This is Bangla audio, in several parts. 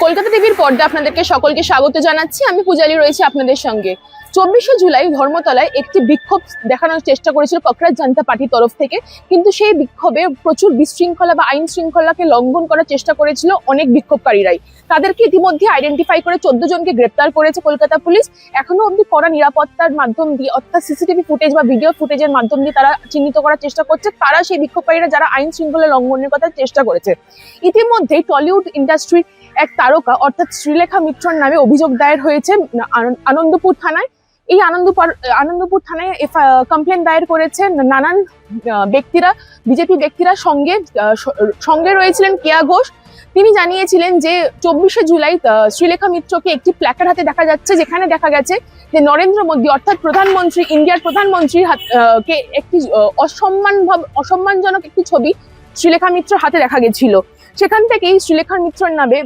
কলকাতা টিভির পর্দা আপনাদেরকে সকলকে স্বাগত জানাচ্ছি। আমি পূজালি রয়েছি আপনাদের সঙ্গে। 24শে জুলাই ধর্মতলায় একটি বিক্ষোভ দেখানোর চেষ্টা করেছিল ককরাজ জনতা পার্টির তরফ থেকে, কিন্তু সেই বিক্ষোভে প্রচুর বিশৃঙ্খলা বা আইন শৃঙ্খলাকে লঙ্ঘন করার চেষ্টা করেছিল অনেক বিক্ষোভকারীরাই। তাদেরকে ইতিমধ্যে আইডেন্টিফাই করে 14 জনকে গ্রেপ্তার করেছে কলকাতা পুলিশ। এখনো অব্দি কড়া নিরাপত্তার মাধ্যম দিয়ে, অর্থাৎ সিসিটিভি ফুটেজ বা ভিডিও ফুটেজের মাধ্যম দিয়ে তারা চিহ্নিত করার চেষ্টা করছে কারা সেই বিক্ষোভকারীরা যারা আইন শৃঙ্খলা লঙ্ঘনের কথা চেষ্টা করেছে। ইতিমধ্যেই টলিউড ইন্ডাস্ট্রির এক তারকা অর্থাৎ শ্রীলেখা মিত্রর নামে অভিযোগ দায়ের হয়েছে আনন্দপুর থানায়। এই আনন্দপুর থানায় কমপ্লেন দায়ের করেছে নানান ব্যক্তিরা, বিজেপি ব্যক্তিরা। সঙ্গে রয়েছিলেন কেয়া ঘোষ। তিনি জানিয়েছিলেন যে 24শে জুলাই শ্রীলেখা মিত্রকে একটি প্ল্যাকার্ড হাতে দেখা যাচ্ছে, যেখানে দেখা গেছে যে নরেন্দ্র মোদী অর্থাৎ প্রধানমন্ত্রী, ইন্ডিয়ার প্রধানমন্ত্রীর কে একটি অসম্মানজনক একটি ছবি শ্রীলেখা মিত্রর হাতে দেখা গেছিল। সেখান থেকেই শ্রীলেখা মিত্রর নামে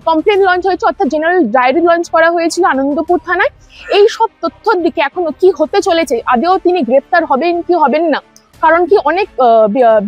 কমপ্লেন লঞ্চ হয়েছে, অর্থাৎ জেনারেল ডায়েরি লঞ্চ করা হয়েছিল আনন্দপুর থানায়। এই সব তথ্যর দিকে এখনো কি হতে চলেছে, আদেও তিনি গ্রেপ্তার হবেন কি হবেন না, কারণ কি অনেক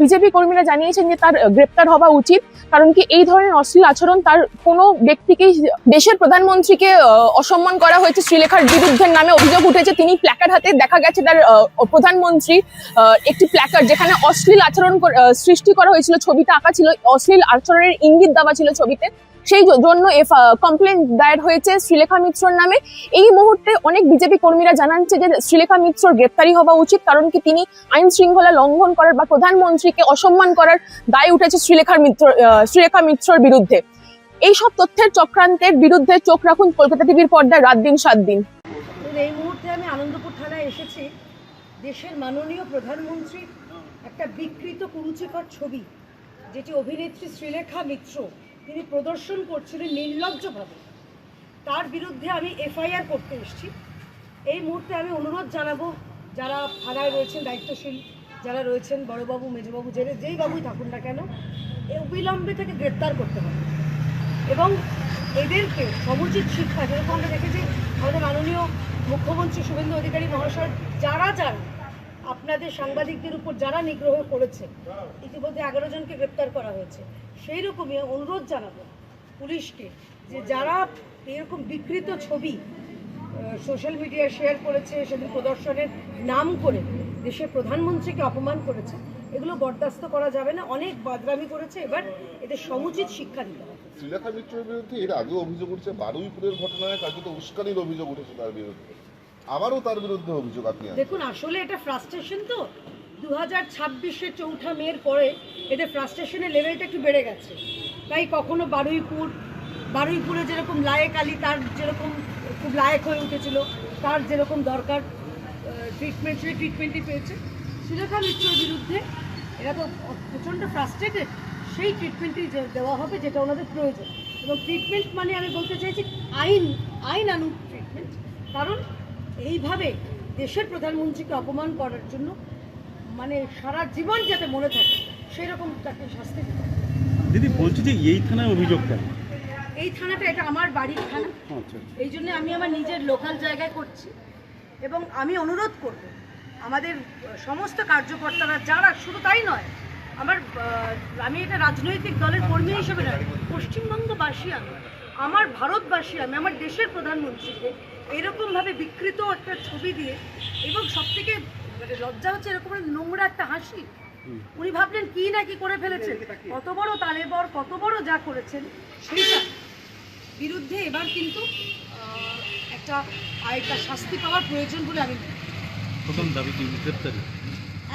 বিজেপি কর্মীরা জানিয়েছেন যে তার গ্রেপ্তার হওয়া উচিত। কারণ কি এই ধরনের অশ্লীল আচরণ, তার কোনো ব্যক্তিকেই, দেশের প্রধানমন্ত্রীকে অসম্মান করা হয়েছে শ্রীলেখার বিরুদ্ধে নামে অভিযোগ উঠেছে। তিনি প্ল্যাকার্ড হাতে দেখা গেছে তার প্রধানমন্ত্রী একটি প্ল্যাকার্ড, যেখানে অশ্লীল আচরণ সৃষ্টি করা হয়েছিল, ছবিতে আঁকা ছিল, অশ্লীল আচরণের ইঙ্গিত দেওয়া ছিল ছবিতে। সেই জন্য কমপ্লেন দায়ের হয়েছে শ্রীলেখা মিত্রর নামে। এই মুহূর্তে অনেক বিজেপি কর্মীরা জানাচ্ছে যে শ্রীলেখা মিত্রর গ্রেপ্তারি হওয়া উচিত, কারণ কি তিনি আইন শৃঙ্খলা লঙ্ঘন করার বা প্রধানমন্ত্রীকে অসম্মান করার দায় উঠেছে শ্রীলেখা মিত্রর বিরুদ্ধে। এই সব তথ্যের চক্রান্তের বিরুদ্ধে চোখ রাখুন কলকাতা টিভির পর্দায় রাত দিন 7 দিন। এই মুহূর্তে আমি আনন্দপুর থানায় এসেছি। দেশের মাননীয় প্রধানমন্ত্রীর একটা বিকৃত কুরুচিকর ছবি, যেটি অভিনেত্রী শ্রীলেখা মিত্র তিনি প্রদর্শন করছিলেন নির্লজ্জভাবে, তার বিরুদ্ধে আমি এফআইআর করতে এসেছি। এই মুহূর্তে আমি অনুরোধ জানাবো যারা থানায় রয়েছেন দায়িত্বশীল, যারা রয়েছেন বড়বাবু, মেজবাবু, যেই বাবুই থাকুন না কেন, অবিলম্বে থেকে গ্রেপ্তার করতে হবে এবং এদেরকে সমুচিত শিক্ষা, যেরকম আমরা দেখেছি আমাদের মাননীয় মুখ্যমন্ত্রী শুভেন্দু অধিকারী মহাশয় যারা আপনাদের সাংবাদিকদের উপর যারা নিগ্রহ করেছে, ইতিমধ্যে 11 জনকে গ্রেপ্তার করা হয়েছে। সেই রকমই অনুরোধ জানাবো পুলিশকে যে যারা এরকম বিকৃত ছবি সোশ্যাল মিডিয়ায় শেয়ার করেছে, সেদিন প্রদর্শনের নাম করে দেশের প্রধানমন্ত্রীকে অপমান করেছে, এগুলো বরদাস্ত করা যাবে না। অনেক বদনামি করেছে, এবার এদের সমুচিত শিক্ষা দিতে হবে। শ্রীলেখা মিত্রের বিরুদ্ধে এর আগেও অভিযোগ উঠছে, বারুইপুরের ঘটনায় কার্যত উস্কানির অভিযোগ উঠেছে তার বিরুদ্ধে, আবারও তার বিরুদ্ধে অভিযোগ আপনি? দেখুন, আসলে এটা ফ্রাস্ট্রেশন তো 2026-এ 4 মের পরে এদের ফ্রাস্ট্রেশনের লেভেলটা একটু বেড়ে গেছে। তাই কখনো বারুইপুরে যেরকম লায়েক আলী, তার যেরকম খুব লায়েক হয়ে উঠেছিল, তার যেরকম দরকার ট্রিটমেন্ট, সেই ট্রিটমেন্টই পেয়েছে। শ্রীলেখা মিত্রের বিরুদ্ধে এরা তো প্রচণ্ড ফ্রাস্ট্রেটেড, সেই ট্রিটমেন্টই দেওয়া হবে যেটা ওনাদের প্রয়োজন। এবং ট্রিটমেন্ট মানে আমি বলতে চাইছি আইনানুগ ট্রিটমেন্ট, কারণ এইভাবে দেশের প্রধানমন্ত্রীকে অপমান করার জন্য মানে সারা জীবন যাতে মনে থাকে সেই রকম তাকে শাস্তি দিতে হবে। দিদি বলছি যে এই থানায় অভিযোগ কেন? এই থানাটা এটা আমার বাড়ির থানা, এই জন্য আমি আমার নিজের লোকাল জায়গায় করছি। এবং আমি অনুরোধ করব আমাদের সমস্ত কার্যকর্তারা যারা, শুধু তাই নয়, আমি এটা রাজনৈতিক দলের কর্মী হিসেবে নয়, পশ্চিমবঙ্গবাসী আমি, আমার ভারতবাসী আমি, আমার দেশের প্রধানমন্ত্রীকে এরকমভাবে বিকৃত একটা ছবি দিয়ে, এবং সবথেকে মানে লজ্জা হচ্ছে এরকম নোংরা একটা হাসি। উনি ভাবলেন কি না কি করে ফেলেছেন, কত বড় তালেবর, কত বড় যা করেছেন, সেইটা বিরুদ্ধে এবার কিন্তু একটা শাস্তি পাওয়ার প্রয়োজন বলে আমি প্রথম দাবি কি গ্রেপ্তারি?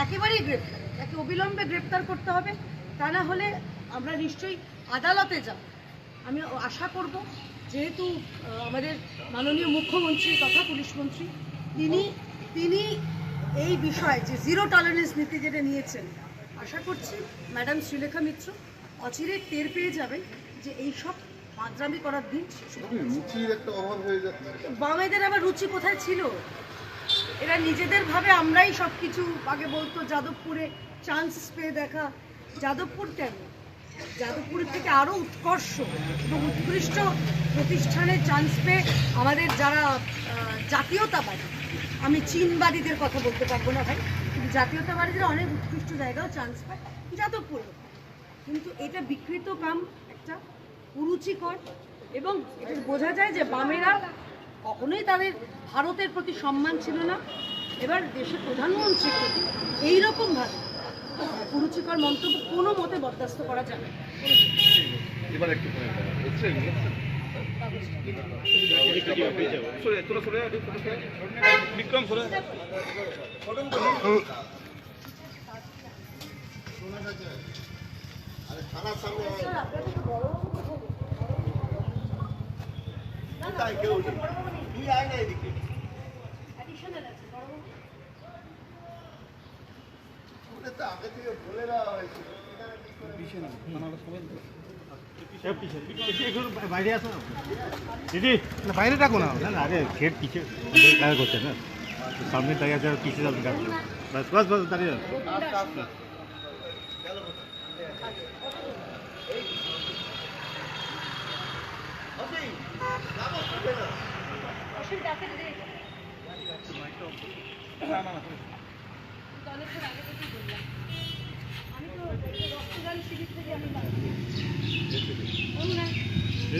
একেবারেই গ্রেপ্তার, তাকে অবিলম্বে গ্রেপ্তার করতে হবে, তা না হলে আমরা নিশ্চয়ই আদালতে যাব। আমি আশা করব, যেহেতু আমাদের মাননীয় মুখ্যমন্ত্রী তথা পুলিশ মন্ত্রী তিনি এই বিষয়ে যে জিরো টলারেন্স নীতি যেটা নিয়েছেন, আশা করছি ম্যাডাম শ্রীলেখা মিত্র অচিরে টের পেয়ে যাবে যে এইসব মাদ্রামি করার দিন রুচির একটা অভাব হয়ে যাচ্ছে। বামেদের আবার রুচি কোথায় ছিল? এরা নিজেদের ভাবে আমরাই সব কিছু, আগে বলতো যাদবপুরে চান্স পেয়ে দেখা, যাদবপুর কেন, যাদবপুরের থেকে আরও উৎকর্ষ এবং উৎকৃষ্ট প্রতিষ্ঠানের চান্স পেয়ে আমাদের যারা জাতীয়তাবাদী, আমি চীনবাদীদের কথা বলতে পারবো না ভাই, কিন্তু জাতীয়তাবাদীদের অনেক উৎকৃষ্ট জায়গাও চান্স পায় যাদবপুরে। কিন্তু এটা বিকৃত কাম একটা, কুরুচিকর এবং এটা বোঝা যায় যে বামেরা কখনোই তাদের ভারতের প্রতি সম্মান ছিল না। এবার দেশের প্রধানমন্ত্রীর প্রতি এইরকমভাবে কুরুচিকর মন্তব্য কোনো মতে বরদাস্ত করা যাবে না। এবার একটু বিক্রম সরে আগে থেকে বলে দেওয়া হয়েছে। বাইরে আসো দিদি না বাইরে ডাকো না না আরে খেট পিছে দাঁড়িয়ে করছে না সামনে দাঁড়িয়ে আছে পিছে যাবে বাস বাস বাস দাঁড়িয়ে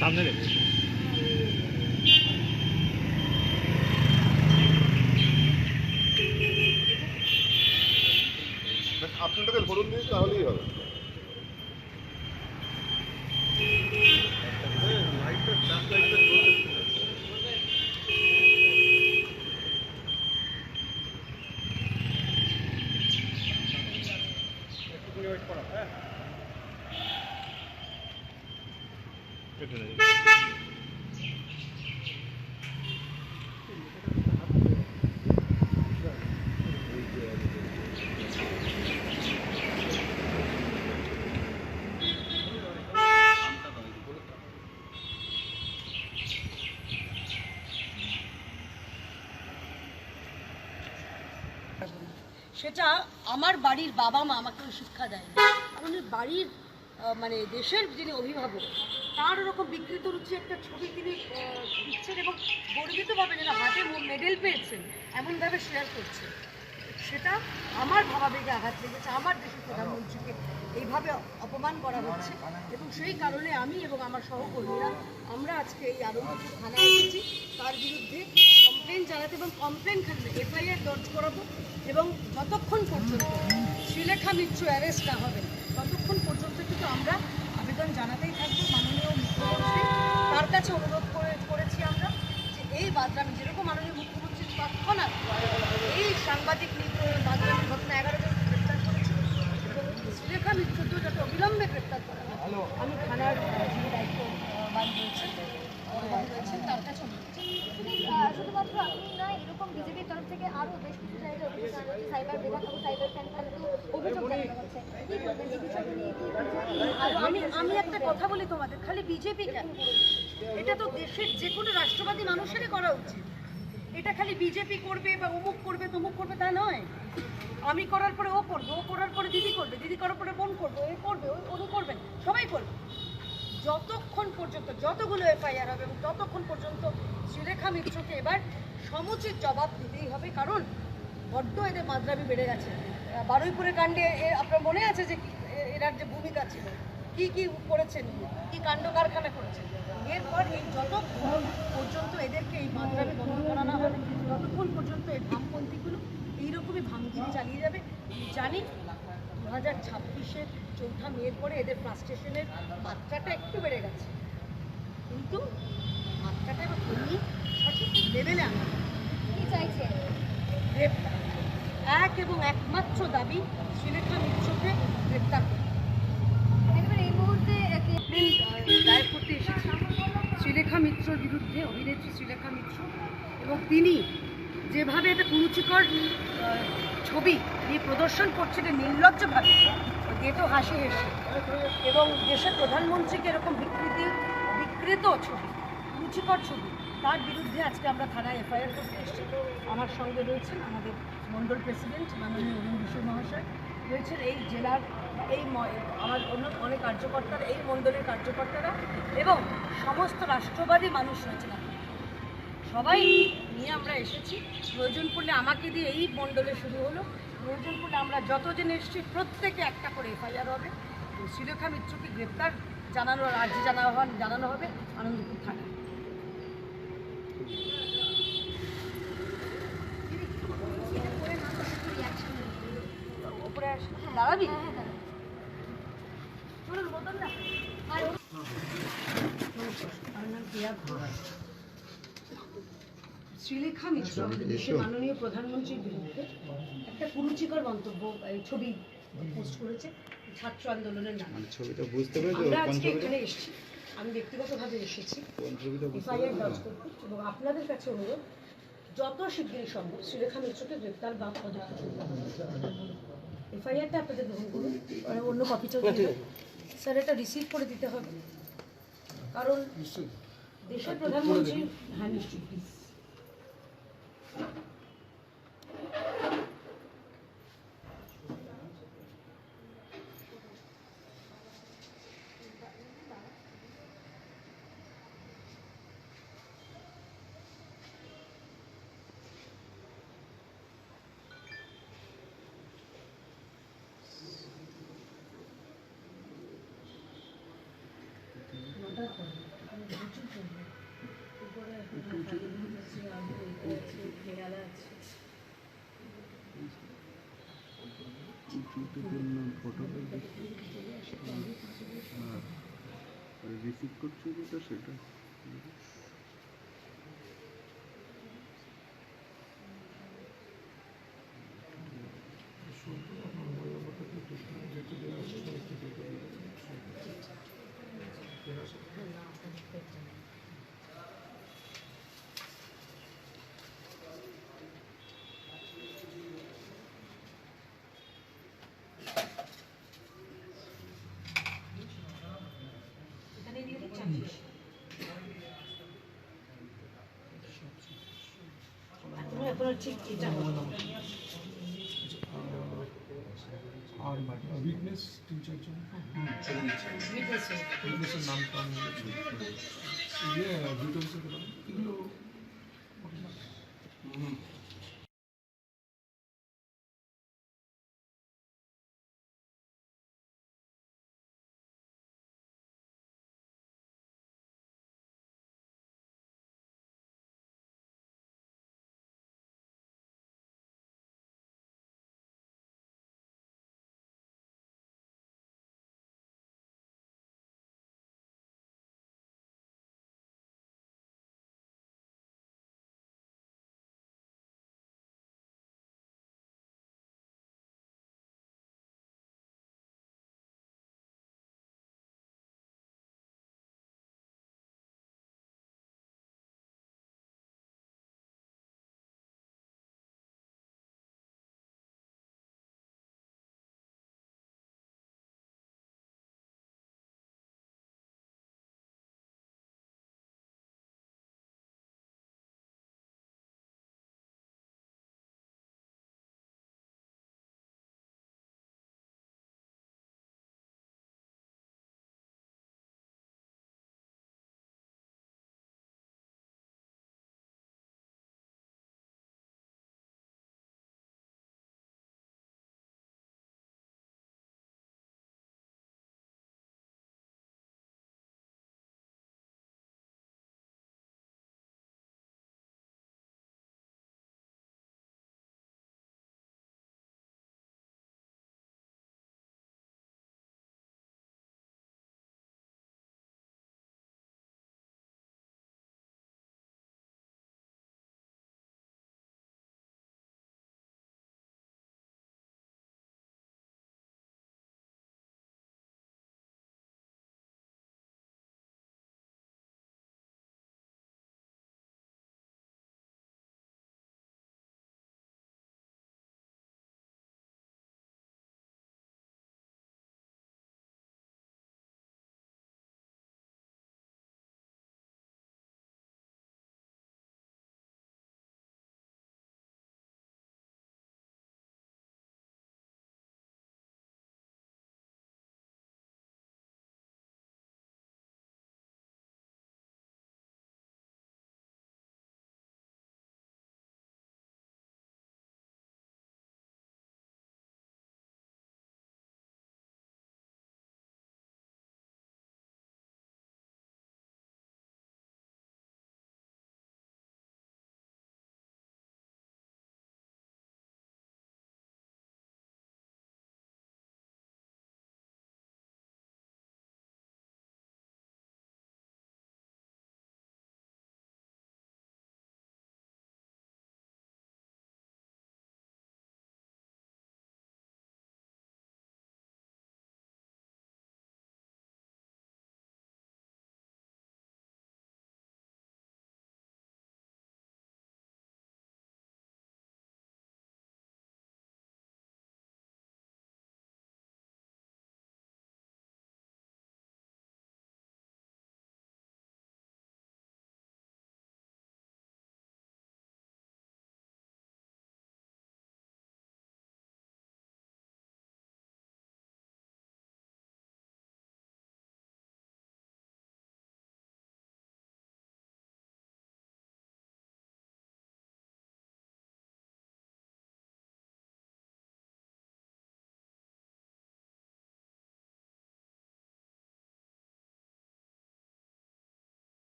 সামনে রেখে আপনাদের ধরুন দিন তাহলেই হবে। সেটা আমার বাড়ির বাবা মা আমাকে ওই শিক্ষা দেয় না। কারণ বাড়ির মানে দেশের যিনি অভিভাবক তার ওরকম বিকৃত রুচি একটা ছবি তিনি দিচ্ছেন এবং গর্বিতভাবে যেন হাতে মেডেল পেয়েছেন এমনভাবে শেয়ার করছে, সেটা আমার ভাবাবেগে আঘাত লেগেছে। আমার দেশের প্রধানমন্ত্রীকে এইভাবে অপমান করা হচ্ছে এবং সেই কারণে আমি এবং আমার সহকর্মীরা আমরা আজকে এই আনন্দপুর থানায় এসেছি তার বিরুদ্ধে কমপ্লেন জানাতে এবং কমপ্লেন এফআইআর দর্জ করাবো এবং যতক্ষণ পর্যন্ত শ্রীলেখা মিত্র অ্যারেস্ট না হবে ততক্ষণ পর্যন্ত কিন্তু আমরা আবেদন জানাতেই থাকবো। মাননীয় মুখ্যমন্ত্রী তার কাছে অনুরোধ করেছি আমরা যে এই বাদরামি যেরকম মাননীয় মুখ্যমন্ত্রী তৎক্ষণাৎ এই সাংবাদিক বাদরামির ঘটনা 11 জন গ্রেপ্তার করেছে এবং শ্রীলেখা মিত্রকেও যাতে অবিলম্বে গ্রেপ্তার করা হয় আমি থানার যিনি দায়িত্ববান রয়েছেন তার কাছে অনুরোধ। শুধুমাত্র আপনি নয়, এরকম বিজেপির তরফ থেকে আরো বেশ কিছু জায়গায় অভিযোগ জানানো হচ্ছে, সাইবার বিভাগ এবং সাইবার ক্যাম্পেইন অভিযোগ জানানো হচ্ছে। কি বলবেন এই বিষয়টা নিয়ে? আমি একটা কথা বলি তোমাদের, খালি বিজেপি কেন, এটা তো দেশের যে কোনো রাষ্ট্রবাদী মানুষেরই করা উচিত। এটা খালি বিজেপি করবে বা অমুক করবে তমুক করবে তা নয়। আমি করার পরে ও করবে, ও করার পরে দিদি করবে, দিদি করার পরে বোন করবে, এ করবে, উনি করবেন, সবাই করবে। যতক্ষণ পর্যন্ত যতগুলো এফআইআর হবে এবং ততক্ষণ পর্যন্ত শ্রীলেখা মিত্রকে এবার সমুচিত জবাব দিতেই হবে। কারণ বড্ড এদের মাদ্রামি বেড়ে গেছে। বারুইপুরের কাণ্ডে আপনার মনে আছে যে এনার যে ভূমিকা ছিল, কি কি করেছেন, কি কাণ্ড কারখানা করেছেন। এরপর এই যতক্ষণ পর্যন্ত এদেরকে এই মাদ্রামি বন্ধ করা না হবে ততক্ষণ পর্যন্ত এই ভামপন্থীগুলো এইরকমই ভাঙগিরি চালিয়ে যাবে। জানি 2026-এর 4 মের পরে এদের ফ্রাস্ট্রেশনের মাত্রাটা একটু বেড়ে গেছে, কিন্তু মাত্রাটা এবার কমিয়ে সঠিক লেভেলে আনা কি চাইছে? গ্রেপ্তার এক এবং একমাত্র দাবি শ্রীলেখা মিত্রকে গ্রেপ্তার করা। দেখবেন এই মুহূর্তে দায়ের করতে এসেছি শ্রীলেখা মিত্রর বিরুদ্ধে, অভিনেত্রী শ্রীলেখা মিত্র, এবং তিনি যেভাবে একটা কুরুচিকর ছবি নিয়ে প্রদর্শন করছিলেন নির্লজ্জভাবে, গেটো হাসি হেসে, এবং দেশের প্রধানমন্ত্রীকে এরকম বিকৃত ছবি, কুরুচিকর ছবি, তার বিরুদ্ধে আজকে আমরা থানায় এফআইআর করতে এসেছি। আমার সঙ্গে রয়েছেন আমাদের মণ্ডল প্রেসিডেন্ট মাননীয় অরুণ বিষয় মহাশয়, রয়েছেন এই জেলার আমার অন্য অনেক কার্যকর্তারা, এই মণ্ডলের কার্যকর্তারা এবং সমস্ত রাষ্ট্রবাদী মানুষ রয়েছেন। সবাই নিয়ে আমরা এসেছি। প্রয়োজন পড়লে আমাকে দিয়ে এই মণ্ডলে শুরু হলো, প্রয়োজন পড়লে আমরা যতজন এসেছি প্রত্যেকে একটা করে এফআইআর হবে। শ্রীলেখা মিত্রকে গ্রেপ্তার জানানো হবে আনন্দপুর থানায়। ওপরে দাঁড়াবি? চলুন বলতাম না। আমার নাম প্রিয়া ঘোষ। শ্রীলেখা মিত্র আমাদের দেশের মাননীয় প্রধানমন্ত্রীর বিরুদ্ধে একটা কুরুচিকর মন্তব্য ছবি পোস্ট করেছে ছাত্র আন্দোলনের নামে। ছবিটা বুঝতে পেরেছো? আমরা কোন আজকে ছবিটা? এখানে এসেছি, আমি ব্যক্তিগতভাবে এসেছি কোন ছবিটা বুঝতে এফআইআর পেরেছো? দর্জ করতে, এবং আপনাদের কাছে অনুরোধ যত শিগগিরই সম্ভব শ্রীলেখা মিত্রকে গ্রেপ্তার বা পদক্ষেপ নিতে হবে। এফআইআরটা আপনাদের গ্রহণ করুন, আর অন্য কপিটাও দেবেন স্যার, এটা রিসিভ করে দিতে হবে, কারণ দেশের প্রধানমন্ত্রী। হ্যাঁ নিশ্চয়ই, প্লিজ। রিসিভ করছো যেটা সেটা এখানে দিয়ে দিই চাকরি। এখনো ঠিক এটা হলো না। আর উইকনেস 3-4 জন Witness এর। উইকনেসের নামটা আমি ডিটেলসে দিলাম এগুলো